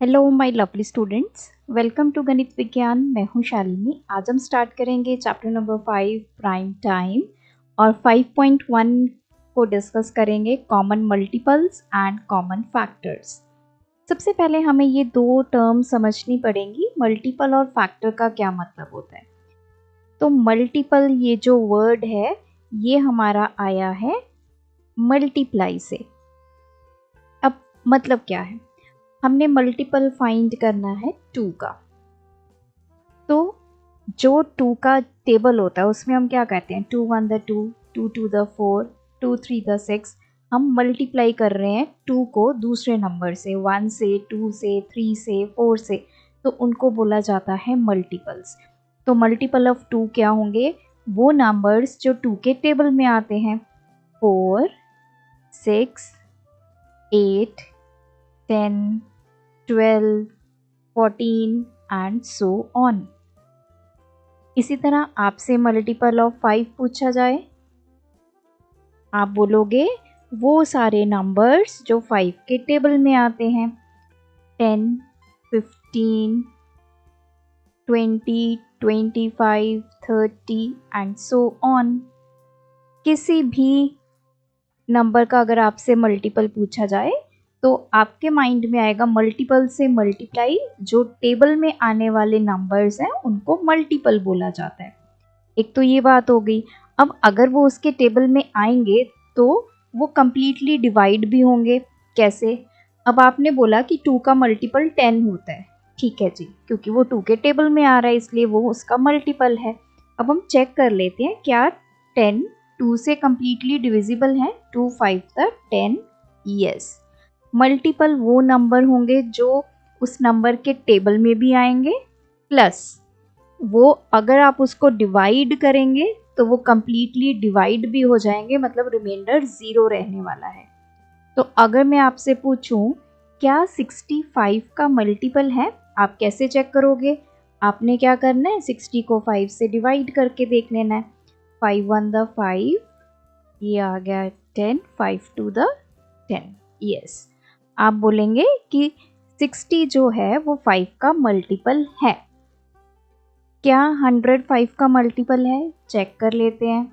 Hello my lovely students, welcome to Ganit Vigyan. मैं हूं शालिनी। आज हम स्टार्ट करेंगे चैप्टर नंबर 5 प्राइम टाइम और 5.1 को डिस्कस करेंगे common multiples and common factors. सबसे पहले हमें ये दो टर्म समझनी पड़ेंगी, मल्टीपल और फैक्टर का क्या मतलब होता है। तो मल्टीपल ये जो वर्ड है ये हमारा आया है मल्टीप्लाई से। अब मतलब क्या है, हमने मल्टीपल फाइंड करना है 2 का। तो जो 2 का टेबल होता है उसमें हम क्या कहते हैं, 2 1 द 2, 2 2 द 4, 2 3 द 6। हम मल्टीप्लाई कर रहे हैं 2 को दूसरे नंबर से, 1 से, 2 से, 3 से, 4 से, तो उनको बोला जाता है मल्टीपल्स। तो मल्टीपल ऑफ 2 क्या होंगे, वो नंबर्स जो 2 के टेबल में आते हैं, 4 6 8 10 12 14 एंड सो ऑन। इसी तरह आपसे मल्टीपल ऑफ 5 पूछा जाए, आप बोलोगे वो सारे नंबर्स जो 5 के टेबल में आते हैं, 10 15 20 25 30 एंड सो ऑन। किसी भी नंबर का अगर आपसे मल्टीपल पूछा जाए तो आपके माइंड में आएगा मल्टीपल से मल्टीप्लाई, जो टेबल में आने वाले नंबर्स हैं उनको मल्टीपल बोला जाता है। एक तो ये बात हो गई। अब अगर वो उसके टेबल में आएंगे तो वो कंप्लीटली डिवाइड भी होंगे। कैसे? अब आपने बोला कि 2 का मल्टीपल 10 होता है, ठीक है जी, क्योंकि वो 2 के टेबल में आ रहा है इसलिए वो उसका मल्टीपल है। अब हम चेक कर लेते हैं क्या 10 2 से कंप्लीटली डिविजिबल है। 2 5 तक 10, यस। मल्टीपल वो नंबर होंगे जो उस नंबर के टेबल में भी आएंगे, प्लस वो अगर आप उसको डिवाइड करेंगे तो वो कंप्लीटली डिवाइड भी हो जाएंगे, मतलब रिमाइंडर 0 रहने वाला है। तो अगर मैं आपसे पूछूं क्या 65 का मल्टीपल है, आप कैसे चेक करोगे? आपने क्या करना है, 60 को 5 से डिवाइड करके देख लेना है। 5 1 द 5, ये आ गया 10, 5 2 द 10, यस। आप बोलेंगे कि 60 जो है वो 5 का मल्टीपल है। क्या 100 5 का मल्टीपल है? चेक कर लेते हैं।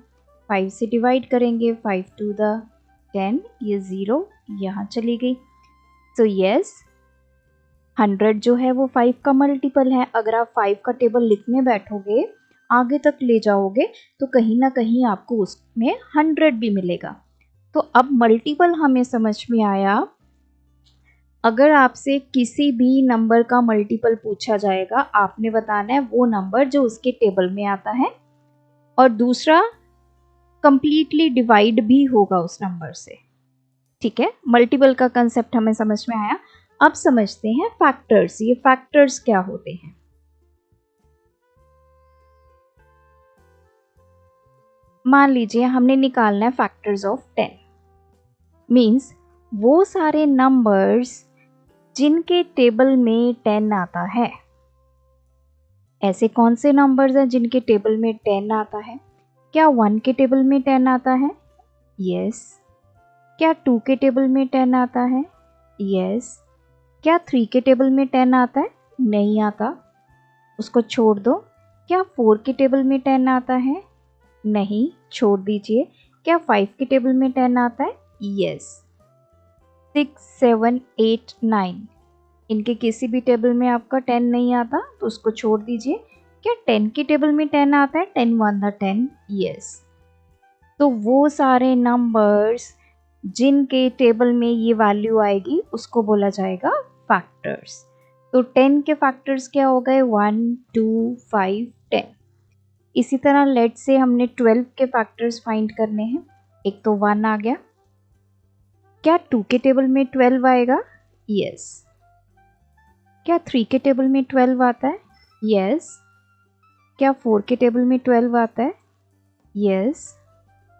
5 से डिवाइड करेंगे, 5 2 द 10, ये 0 यहाँ चली गई। सो यस, 100 जो है वो 5 का मल्टीपल है। अगर आप 5 का टेबल लिखने बैठोगे, आगे तक ले जाओगे, तो कहीं ना कहीं आपको उसमें 100 भी मिलेगा। तो अब मल्टीपल हमें समझ में आया। अगर आपसे किसी भी नंबर का मल्टीपल पूछा जाएगा, आपने बताना है वो नंबर जो उसके टेबल में आता है, और दूसरा कंप्लीटली डिवाइड भी होगा उस नंबर से। ठीक है, मल्टीपल का कंसेप्ट हमें समझ में आया। अब समझते हैं फैक्टर्स। ये फैक्टर्स क्या होते हैं? मान लीजिए हमने निकालना है फैक्टर्स ऑफ 10, मीन्स वो सारे नंबर्स जिनके टेबल में 10 आता है। ऐसे कौन से नंबर्स हैं जिनके टेबल में 10 आता है? क्या 1 के टेबल में 10 आता है? यस। क्या 2 के टेबल में 10 आता है? यस। क्या 3 के टेबल में 10 आता है? नहीं आता, उसको छोड़ दो। क्या 4 के टेबल में 10 आता है? नहीं, छोड़ दीजिए। क्या 5 के टेबल में 10 आता है? यस। 6 7 8 9, इनके किसी भी टेबल में आपका 10 नहीं आता, तो उसको छोड़ दीजिए। क्या 10 के टेबल में 10 आता है? 10 1 द 10, यस। तो वो सारे नंबर्स जिनके टेबल में ये वैल्यू आएगी उसको बोला जाएगा फैक्टर्स। तो 10 के फैक्टर्स क्या हो गए? 1 2 5 10। इसी तरह लेट से हमने 12 के फैक्टर्स फाइंड करने हैं। एक तो 1 आ गया। क्या 2 के टेबल में 12 आएगा? यस। क्या 3 के टेबल में 12 आता है? यस। क्या 4 के टेबल में 12 आता है? यस।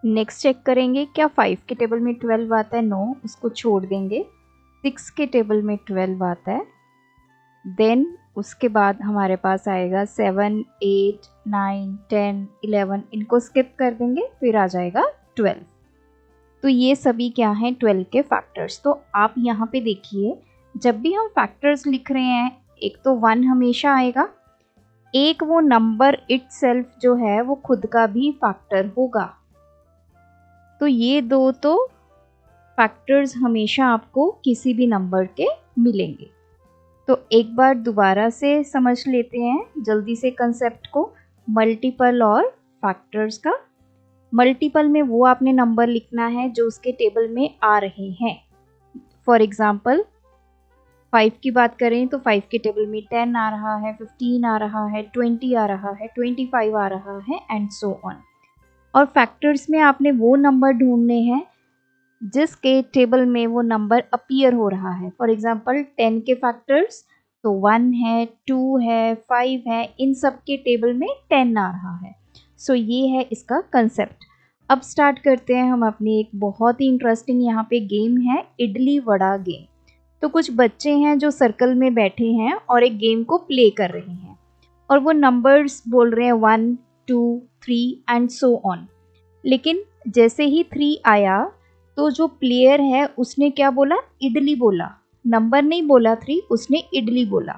नेक्स्ट चेक करेंगे, क्या 5 के टेबल में 12 आता है? नो, उसको छोड़ देंगे। 6 के टेबल में 12 आता है। देन उसके बाद हमारे पास आएगा 7 8 9 10 11, इनको स्किप कर देंगे, फिर आ जाएगा 12। तो ये सभी क्या हैं? 12 के फैक्टर्स। तो आप यहाँ पे देखिए, जब भी हम फैक्टर्स लिख रहे हैं, एक तो 1 हमेशा आएगा, एक वो नंबर इटसेल्फ जो है वो खुद का भी फैक्टर होगा। तो ये दो तो फैक्टर्स हमेशा आपको किसी भी नंबर के मिलेंगे। तो एक बार दोबारा से समझ लेते हैं जल्दी से कंसेप्ट को, मल्टीपल और फैक्टर्स का। मल्टीपल में वो आपने नंबर लिखना है जो उसके टेबल में आ रहे हैं। फॉर एग्जाम्पल 5 की बात करें तो 5 के टेबल में 10 आ रहा है, 15 आ रहा है, 20 आ रहा है, 25 आ रहा है एंड सो ऑन। और फैक्टर्स में आपने वो नंबर ढूंढने हैं जिसके टेबल में वो नंबर अपीयर हो रहा है। फॉर एग्जाम्पल 10 के फैक्टर्स तो 1 है, 2 है, 5 है, इन सब के टेबल में 10 आ रहा है। सो ये है इसका कंसेप्ट। अब स्टार्ट करते हैं हम अपनी एक बहुत ही इंटरेस्टिंग यहाँ पे गेम है, इडली वड़ा गेम। तो कुछ बच्चे हैं जो सर्कल में बैठे हैं और एक गेम को प्ले कर रहे हैं और वो नंबर्स बोल रहे हैं 1, 2, 3 एंड सो ऑन। लेकिन जैसे ही 3 आया तो जो प्लेयर है उसने क्या बोला? इडली बोला। नंबर नहीं बोला 3, उसने इडली बोला।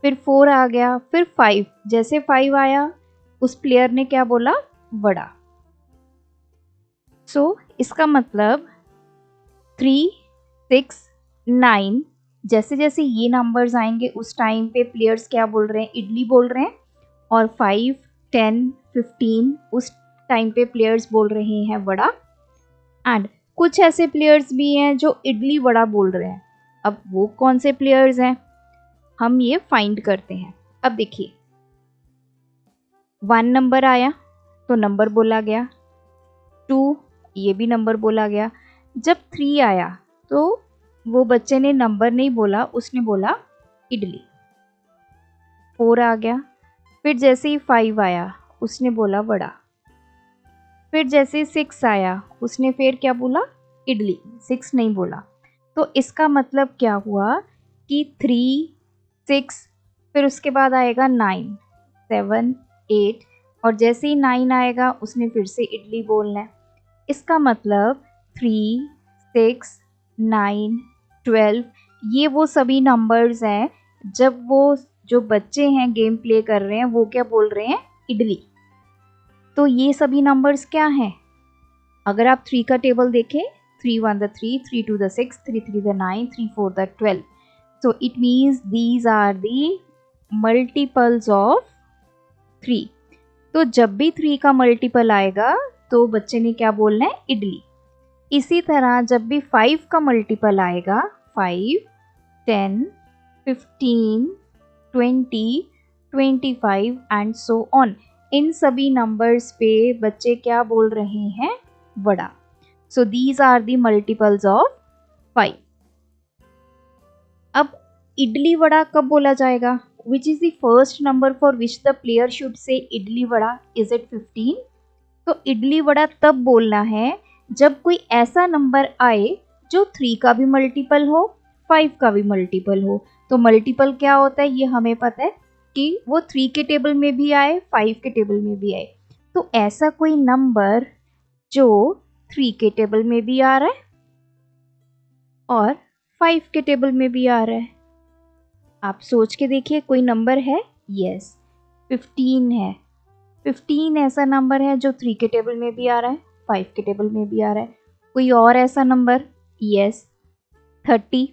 फिर 4 आ गया, फिर 5। जैसे 5 आया उस प्लेयर ने क्या बोला? वड़ा। सो इसका मतलब 3, 6, 9 जैसे जैसे ये नंबर्स आएंगे उस टाइम पे प्लेयर्स क्या बोल रहे हैं? इडली बोल रहे हैं। और 5, 10, 15 उस टाइम पे प्लेयर्स बोल रहे हैं वड़ा। एंड कुछ ऐसे प्लेयर्स भी हैं जो इडली वड़ा बोल रहे हैं। अब वो कौन से प्लेयर्स हैं हम ये फाइंड करते हैं। अब देखिए 1 नंबर आया तो नंबर बोला गया, 2 ये भी नंबर बोला गया। जब 3 आया तो वो बच्चे ने नंबर नहीं बोला, उसने बोला इडली। 4 आ गया, फिर जैसे ही 5 आया उसने बोला वड़ा। फिर जैसे 6 आया उसने फिर क्या बोला? इडली। 6 नहीं बोला। तो इसका मतलब क्या हुआ कि 3, 6 फिर उसके बाद आएगा 9, 7, 8 और जैसे ही 9 आएगा उसने फिर से इडली बोलना है। इसका मतलब 3, 6, 9, 12 ये वो सभी नंबर्स हैं जब वो जो बच्चे हैं गेम प्ले कर रहे हैं वो क्या बोल रहे हैं? इडली। तो ये सभी नंबर्स क्या हैं? अगर आप 3 का टेबल देखें, 3 1 the 3, 3 2 the 6, 3 3 the 9, 3 4 the 12. So it means these are the multiples of 3. तो जब भी 3 का मल्टीपल आएगा तो बच्चे ने क्या बोलना है? इडली। इसी तरह जब भी 5 का मल्टीपल आएगा, 5, 10, 15, 20, 25 एंड सो ऑन, इन सभी नंबर्स पे बच्चे क्या बोल रहे हैं? Vada. So these are the multiples of 5। अब इडली वड़ा कब बोला जाएगा? Which is the first number for which the player should say idli vada? Is it 15? तो इडली वड़ा तब बोलना है जब कोई ऐसा नंबर आए जो 3 का भी मल्टीपल हो, 5 का भी मल्टीपल हो। तो मल्टीपल क्या होता है ये हमें पता है कि वो 3 के टेबल में भी आए, 5 के टेबल में भी आए। तो ऐसा कोई नंबर जो 3 के टेबल में भी आ रहा है और 5 के टेबल में भी आ रहा है। आप सोच के देखिए कोई नंबर है? यस, 15 है। 15 ऐसा नंबर है जो 3 के टेबल में भी आ रहा है, 5 के टेबल में भी आ रहा है। कोई और ऐसा नंबर? यस, 30।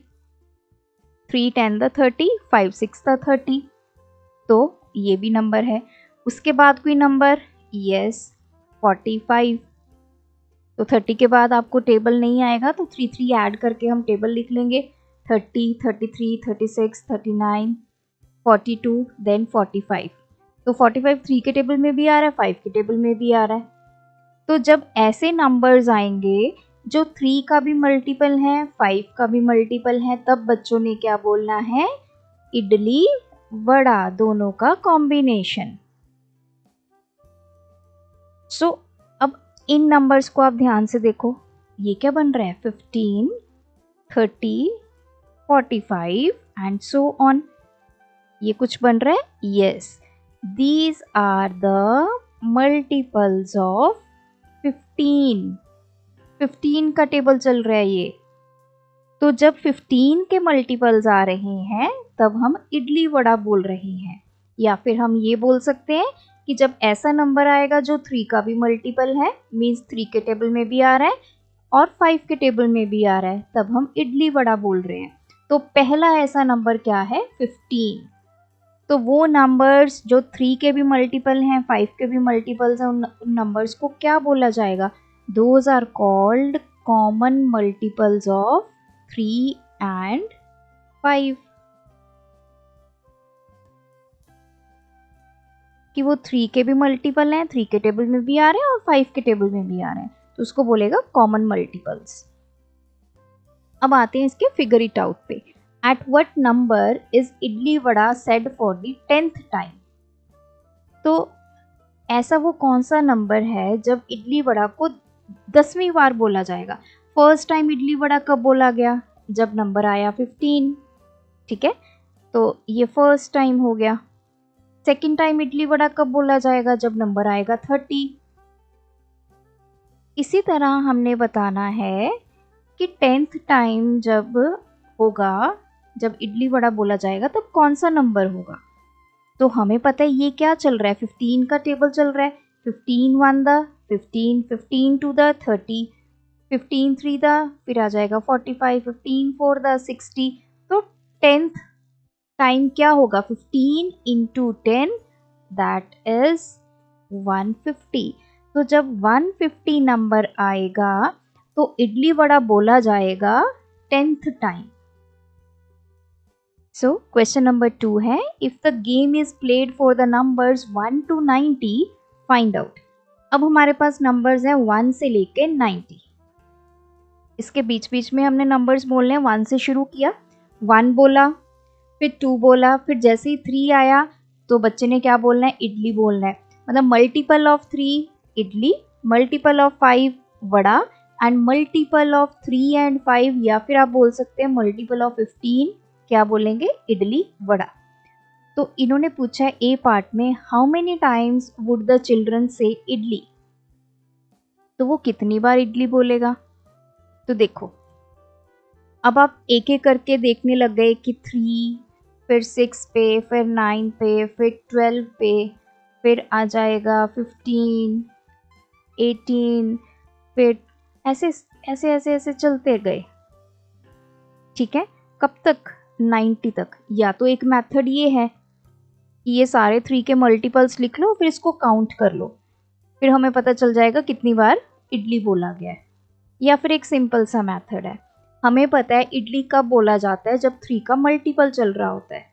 3 10 the 30, 5 6 the 30। तो ये भी नंबर है। उसके बाद कोई नंबर? यस, 45। तो 30 के बाद आपको टेबल नहीं आएगा तो 3 3 ऐड करके हम टेबल लिख लेंगे। 30, 33, 36, 39, 42 देन 45। तो 45 3 के टेबल में भी आ रहा है, 5 के टेबल में भी आ रहा है। तो जब ऐसे नंबर्स आएंगे जो 3 का भी मल्टीपल है, 5 का भी मल्टीपल है, तब बच्चों ने क्या बोलना है? इडली वड़ा, दोनों का कॉम्बिनेशन। सो अब इन नंबर्स को आप ध्यान से देखो, ये क्या बन रहा है? 15, 30, 45 एंड सो ऑन। ये कुछ बन रहा है? Yes, these are the multiples of 15। 15 का टेबल चल रहा है ये। तो जब 15 के मल्टीपल्स आ रहे हैं तब हम इडली वड़ा बोल रहे हैं। या फिर हम ये बोल सकते हैं कि जब ऐसा नंबर आएगा जो 3 का भी मल्टीपल है, मीन्स 3 के टेबल में भी आ रहा है और 5 के टेबल में भी आ रहा है, तब हम इडली वड़ा बोल रहे हैं। तो पहला ऐसा नंबर क्या है? 15। तो वो नंबर्स जो 3 के भी मल्टीपल हैं, 5 के भी मल्टीपल्स हैं, उन नंबर्स को क्या बोला जाएगा? Those are called common multiples of 3 and 5। कि वो 3 के भी मल्टीपल हैं, 3 के टेबल में भी आ रहे हैं और 5 के टेबल में भी आ रहे हैं, तो उसको बोलेगा कॉमन मल्टीपल्स। अब आते हैं इसके फिगर इट आउट पे। At what number is idli vada said for the 10th time? तो ऐसा वो कौन सा नंबर है जब इडली वड़ा को 10वीं बार बोला जाएगा? फर्स्ट टाइम इडली वड़ा कब बोला गया? जब नंबर आया 15, ठीक है, तो ये फर्स्ट टाइम हो गया। सेकेंड टाइम इडली वड़ा कब बोला जाएगा? जब नंबर आएगा 30। इसी तरह हमने बताना है कि 10th टाइम जब होगा, जब इडली वड़ा बोला जाएगा तब कौन सा नंबर होगा? तो हमें पता है ये क्या चल रहा है, 15 का टेबल चल रहा है। 15 1 द 15, 15 2 द 30, 15 3 द, फिर आ जाएगा 45, 15 4 द 60। तो 10th टाइम क्या होगा? 15 इंटू 10, दैट इज 150। तो जब 150 नंबर आएगा तो इडली वड़ा बोला जाएगा 10th time. So question number 2 है, if the game is played for the numbers 1 to 90, find out. अब हमारे पास नंबर्स हैं 1 से लेके 90। इसके बीच बीच में हमने नंबर्स बोलने हैं। 1 से शुरू किया, 1 बोला, फिर 2 बोला, फिर जैसे ही 3 आया तो बच्चे ने क्या बोलना है? इडली बोलना है। मतलब multiple of 3 idli, multiple of 5 vada and multiple of 3 and 5, या फिर आप बोल सकते हैं मल्टीपल ऑफ 15, क्या बोलेंगे? इडली वड़ा। तो इन्होंने पूछा है ए पार्ट में, how many times would the children से इडली? तो वो कितनी बार इडली बोलेगा? तो देखो, अब आप एक एक करके देखने लग गए कि 3, फिर 6 पे, फिर 9 पे, फिर 12 पे, फिर आ जाएगा 15, 18, फिर ऐसे ऐसे ऐसे ऐसे चलते गए, ठीक है। कब तक? 90 तक। या तो एक मेथड ये है कि ये सारे 3 के मल्टीपल्स लिख लो, फिर इसको काउंट कर लो, फिर हमें पता चल जाएगा कितनी बार इडली बोला गया है। या फिर एक सिंपल सा मेथड है, हमें पता है इडली कब बोला जाता है? जब 3 का मल्टीपल चल रहा होता है।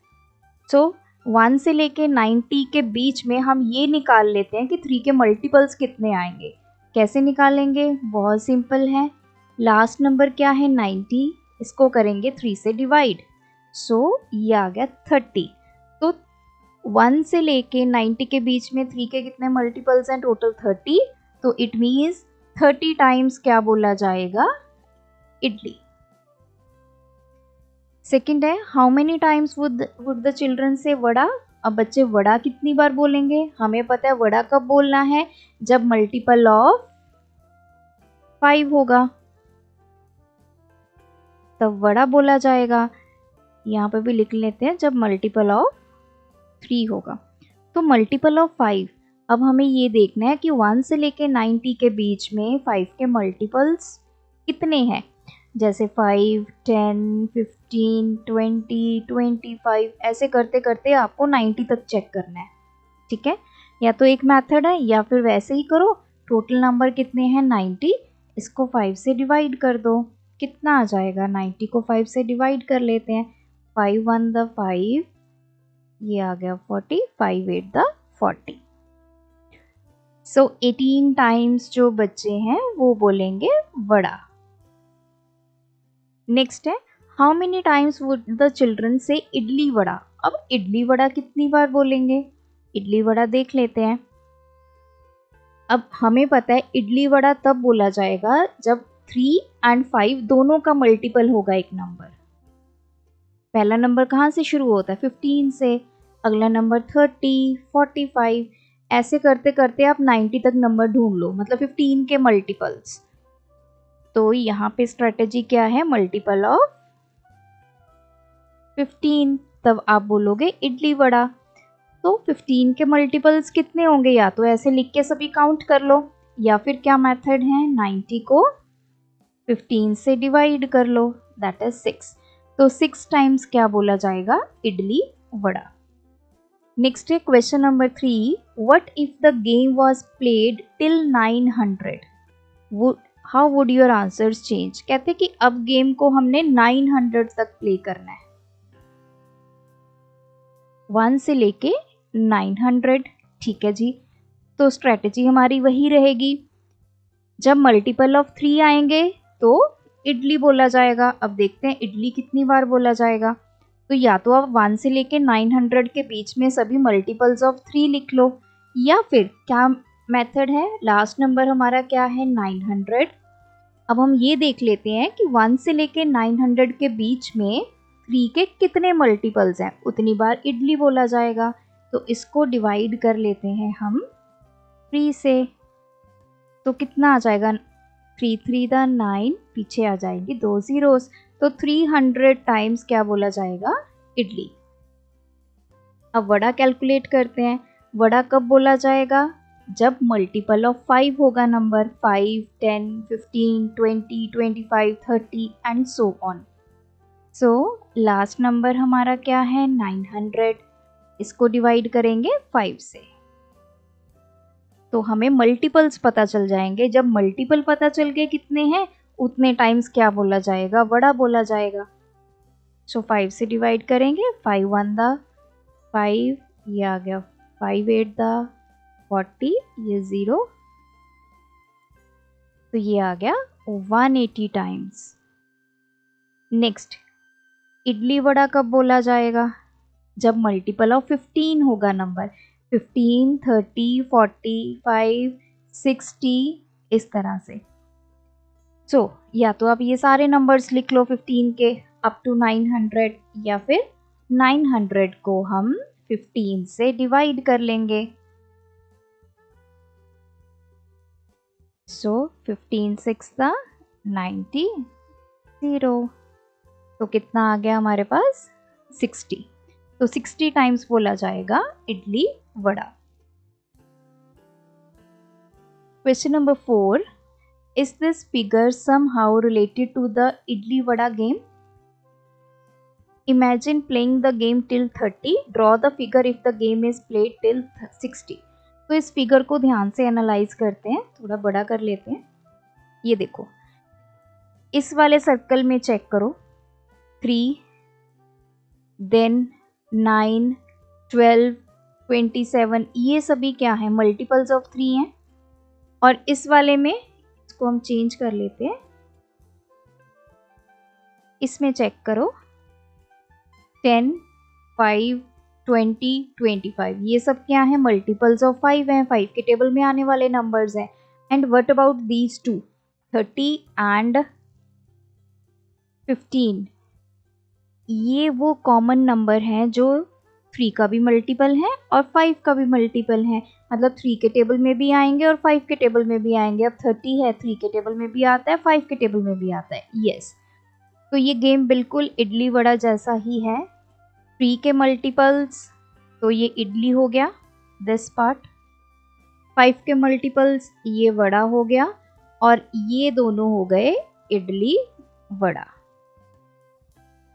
सो 1 से लेके 90 के बीच में हम ये निकाल लेते हैं कि 3 के मल्टीपल्स कितने आएंगे। कैसे निकालेंगे? बहुत सिंपल है। लास्ट नंबर क्या है? 90, इसको करेंगे 3 से डिवाइड, सो ये आ गया 30। तो 1 से लेके 90 के बीच में 3 के कितने मल्टीपल्स हैं? टोटल 30। तो इट मीन्स 30 टाइम्स क्या बोला जाएगा? इडली। सेकेंड है, how many times would the children से वड़ा? अब बच्चे वड़ा कितनी बार बोलेंगे? हमें पता है वड़ा कब बोलना है? जब मल्टीपल ऑफ 5 होगा तब वड़ा बोला जाएगा। यहाँ पे भी लिख लेते हैं, जब मल्टीपल ऑफ 3 होगा। तो मल्टीपल ऑफ 5, अब हमें ये देखना है कि 1 से लेके 90 के बीच में 5 के मल्टीपल्स कितने हैं। जैसे 5, 10, 15, 20, 25, ऐसे करते करते आपको 90 तक चेक करना है, ठीक है। या तो एक मेथड है या फिर वैसे ही करो, टोटल नंबर कितने हैं? 90, इसको 5 से डिवाइड कर दो, कितना आ जाएगा? 90 को 5 से डिवाइड कर लेते हैं। 5 1 द 5, ये आ गया 40, 5 8 द 40। सो 18 टाइम्स जो बच्चे हैं वो बोलेंगे वड़ा। नेक्स्ट है, how many times would the children से इडली वड़ा? अब इडली वड़ा कितनी बार बोलेंगे? इडली वड़ा देख लेते हैं। अब हमें पता है इडली वड़ा तब बोला जाएगा जब 3 and 5 दोनों का मल्टीपल होगा एक नंबर। पहला नंबर कहाँ से शुरू होता है? 15 से, अगला नंबर 30, 45, ऐसे करते करते आप 90 तक नंबर ढूंढ लो, मतलब 15 के मल्टीपल्स। तो यहाँ पे स्ट्रेटेजी क्या है, मल्टीपल ऑफ 15। तब आप बोलोगे इडली वड़ा। तो 15 के मल्टीपल्स कितने होंगे, या तो ऐसे लिख के सभी काउंट कर लो, या फिर क्या मेथड है, 90 को 15 से डिवाइड कर लो, दैट इज 6। तो 6 टाइम्स क्या बोला जाएगा, इडली वड़ा। नेक्स्ट है question number 3, what if the game was played till 900, how would your answers change. कहते कि अब गेम को हमने 900 तक प्ले करना है, 1 से लेके 900। ठीक है जी, तो स्ट्रेटेजी हमारी वही रहेगी, जब मल्टीपल ऑफ 3 आएंगे तो इडली बोला जाएगा। अब देखते हैं इडली कितनी बार बोला जाएगा। तो या तो आप 1 से लेके 900 के बीच में सभी मल्टीपल्स ऑफ 3 लिख लो, या फिर क्या मेथड है, लास्ट नंबर हमारा क्या है, 900। अब हम ये देख लेते हैं कि 1 से लेके 900 के बीच में 3 के कितने मल्टीपल्स हैं, उतनी बार इडली बोला जाएगा। तो इसको डिवाइड कर लेते हैं हम 3 से, तो कितना आ जाएगा, 3 3 द 9, पीछे आ जाएंगी 2 zeros, तो 300 टाइम्स क्या बोला जाएगा, इडली। अब वड़ा कैलकुलेट करते हैं, वड़ा कब बोला जाएगा, जब मल्टीपल ऑफ 5 होगा number, 5 10 15 20 25 30 and so on. So last number हमारा क्या है, 900। इसको डिवाइड करेंगे 5 से, तो हमें मल्टीपल्स पता चल जाएंगे। जब मल्टीपल पता चल गए कितने हैं, उतने टाइम्स क्या बोला जाएगा, वड़ा बोला जाएगा। सो 5 से डिवाइड करेंगे, 5 1 द 5, ये आ गया 5 8 द 40, ये 0, तो ये आ गया 180 टाइम्स। नेक्स्ट, इडली वड़ा कब बोला जाएगा, जब मल्टीपल ऑफ 15 होगा नंबर, 15 30 45 60 इस तरह से। सो या तो आप ये सारे नंबर्स लिख लो 15 के अप टू 900, या फिर 900 को हम 15 से डिवाइड कर लेंगे। सो 15 6 द 90, 0, तो कितना आ गया हमारे पास, 60। तो 60 टाइम्स बोला जाएगा idli vada. Question number 4, is this figure somehow related to the idli vada game? Imagine playing the game till 30, draw the figure if the game is played till 60। तो इस फिगर को ध्यान से एनालाइज करते हैं, थोड़ा बड़ा कर लेते हैं। ये देखो, इस वाले सर्कल में चेक करो, 3 देन 9 12 27, ये सभी क्या है, मल्टीपल्स ऑफ 3 हैं। और इस वाले में, इसको हम चेंज कर लेते हैं, इसमें चेक करो 10 5 20 25, ये सब क्या है, मल्टीपल्स ऑफ 5 हैं, 5 के टेबल में आने वाले नंबर्स हैं। And what about these two, 30 and 15, ये वो कॉमन नंबर हैं जो 3 का भी मल्टीपल है और 5 का भी मल्टीपल है, मतलब 3 के टेबल में भी आएंगे और 5 के टेबल में भी आएंगे। अब 30 है, 3 के टेबल में भी आता है, 5 के टेबल में भी आता है। यस, तो ये गेम बिल्कुल इडली वड़ा जैसा ही है। 3 के मल्टीपल्स, तो ये इडली हो गया, दिस पार्ट। 5 के मल्टीपल्स, ये वड़ा हो गया, और ये दोनों हो गए इडली वड़ा।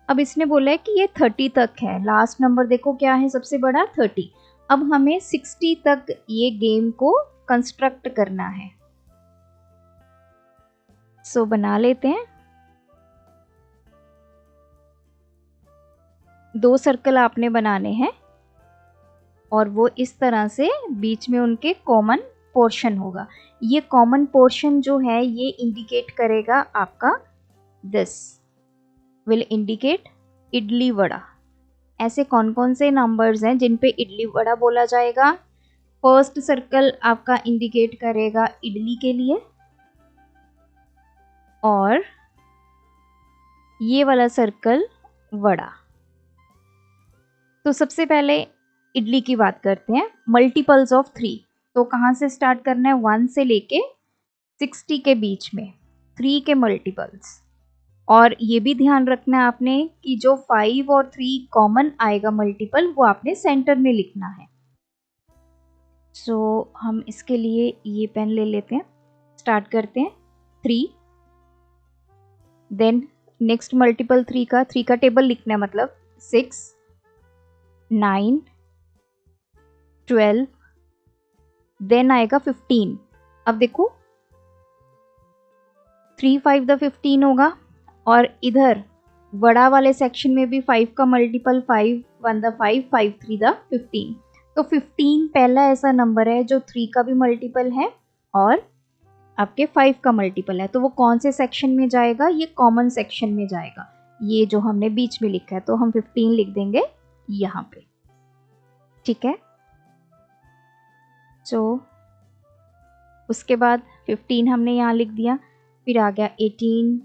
अब इसने बोला है कि ये 30 तक है, लास्ट नंबर देखो क्या है सबसे बड़ा, 30। अब हमें 60 तक ये गेम को कंस्ट्रक्ट करना है। सो बना लेते हैं, 2 सर्कल आपने बनाने हैं, और वो इस तरह से बीच में उनके कॉमन पोर्शन होगा। ये कॉमन पोर्शन जो है ये इंडिकेट करेगा आपका, this will indicate idli vada. ऐसे कौन कौन से नंबर्स हैं जिन पे इडली वड़ा बोला जाएगा। फर्स्ट सर्कल आपका इंडिकेट करेगा इडली के लिए, और ये वाला सर्कल वड़ा। तो सबसे पहले इडली की बात करते हैं, मल्टीपल्स ऑफ 3। तो कहाँ से स्टार्ट करना है, 1 से लेके 60 के बीच में। 3 के मल्टीपल्स। और ये भी ध्यान रखना है आपने कि जो 5 और 3 कॉमन आएगा मल्टीपल वो आपने सेंटर में लिखना है। सो हम इसके लिए ये पेन ले लेते हैं, स्टार्ट करते हैं 3, देन नेक्स्ट मल्टीपल 3 का टेबल लिखना है, मतलब 6, 9, 12, देन आएगा 15। अब देखो 3 5 द 15 होगा, और इधर बड़ा वाले सेक्शन में भी 5 का मल्टीपल 5 1 द 5 5 3 द 15। तो 15 पहला ऐसा नंबर है जो 3 का भी मल्टीपल है और आपके 5 का मल्टीपल है। तो वो कौन से सेक्शन में जाएगा? ये कॉमन सेक्शन में जाएगा, ये जो हमने बीच में लिखा है। तो हम 15 लिख देंगे यहाँ पे, ठीक है। सो उसके बाद 15 हमने यहाँ लिख दिया, फिर आ गया 18,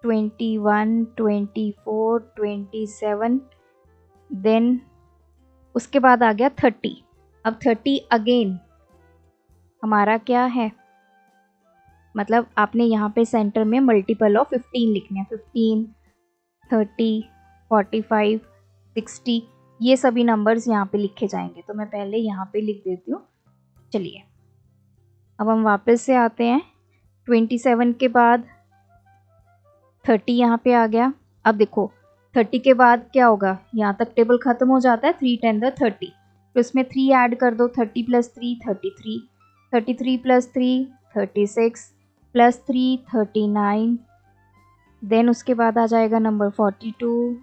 21, 24, 27, देन उसके बाद आ गया 30। अब 30 अगेन हमारा क्या है, मतलब आपने यहाँ पे सेंटर में मल्टीपल ऑफ 15 लिखने हैं। 15, 30, 45, 60 ये सभी नंबर्स यहाँ पे लिखे जाएंगे। तो मैं पहले यहाँ पे लिख देती हूँ। चलिए अब हम वापस से आते हैं, 27 के बाद 30 यहाँ पे आ गया। अब देखो 30 के बाद क्या होगा, यहाँ तक टेबल खत्म हो जाता है, 3 10 द 30, तो इसमें 3 ऐड कर दो, 30 + 3 33, 33 + 3 36, + 3 39, देन उसके बाद आ जाएगा नंबर 42,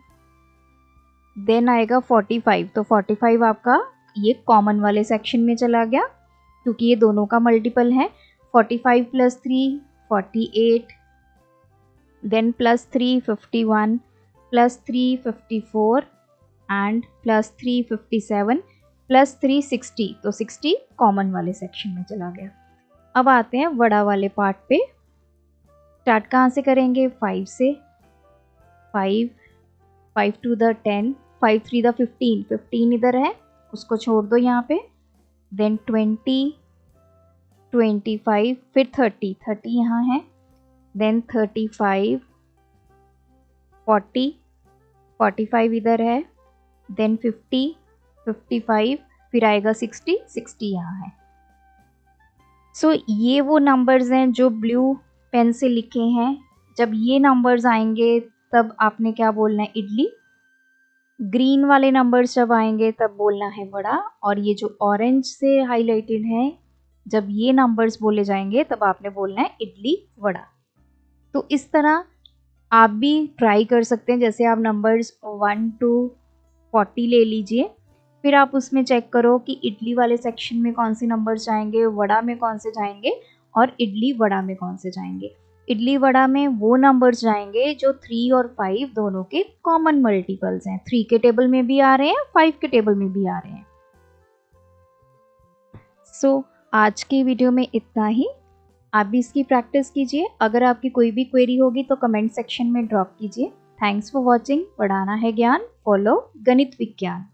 देन आएगा 45। तो 45 आपका ये कॉमन वाले सेक्शन में चला गया क्योंकि ये दोनों का मल्टीपल है। 45 + 3 48, देन +3 51, +3 54, एंड +3 57, +3 60। तो 60 कॉमन वाले सेक्शन में चला गया। अब आते हैं बड़ा वाले पार्ट पे। स्टार्ट कहाँ से करेंगे? 5 से। 5 5 2 द 10, 5 3 द 15, 15 इधर है उसको छोड़ दो यहाँ पे, देन 20, 25, फिर 30, 30 यहाँ है, देन 35, 40, 45 इधर है, देन 50, 55, फिर आएगा 60, 60 यहाँ है। सो ये वो नंबर्स हैं जो ब्लू पेन से लिखे हैं। जब ये नंबर्स आएंगे तब आपने क्या बोलना है? इडली। ग्रीन वाले नंबर्स जब आएंगे तब बोलना है वड़ा, और ये जो ऑरेंज से हाईलाइटेड है जब ये नंबर्स बोले जाएंगे तब आपने बोलना है इडली वड़ा। तो इस तरह आप भी ट्राई कर सकते हैं। जैसे आप नंबर्स 1 to 40 ले लीजिए, फिर आप उसमें चेक करो कि इडली वाले सेक्शन में कौन से नंबर्स जाएंगे, वड़ा में कौन से जाएंगे और इडली वड़ा में कौन से जाएंगे। इडली वड़ा में वो नंबर्स जाएंगे जो 3 और 5 दोनों के कॉमन मल्टीपल्स हैं। 3 के टेबल में भी आ रहे हैं, 5 के टेबल में भी आ रहे हैं। सो आज की वीडियो में इतना ही। आप भी इसकी प्रैक्टिस कीजिए। अगर आपकी कोई भी क्वेरी होगी तो कमेंट सेक्शन में ड्रॉप कीजिए। Thanks for watching. पढ़ाना है ज्ञान, फॉलो गणित विज्ञान।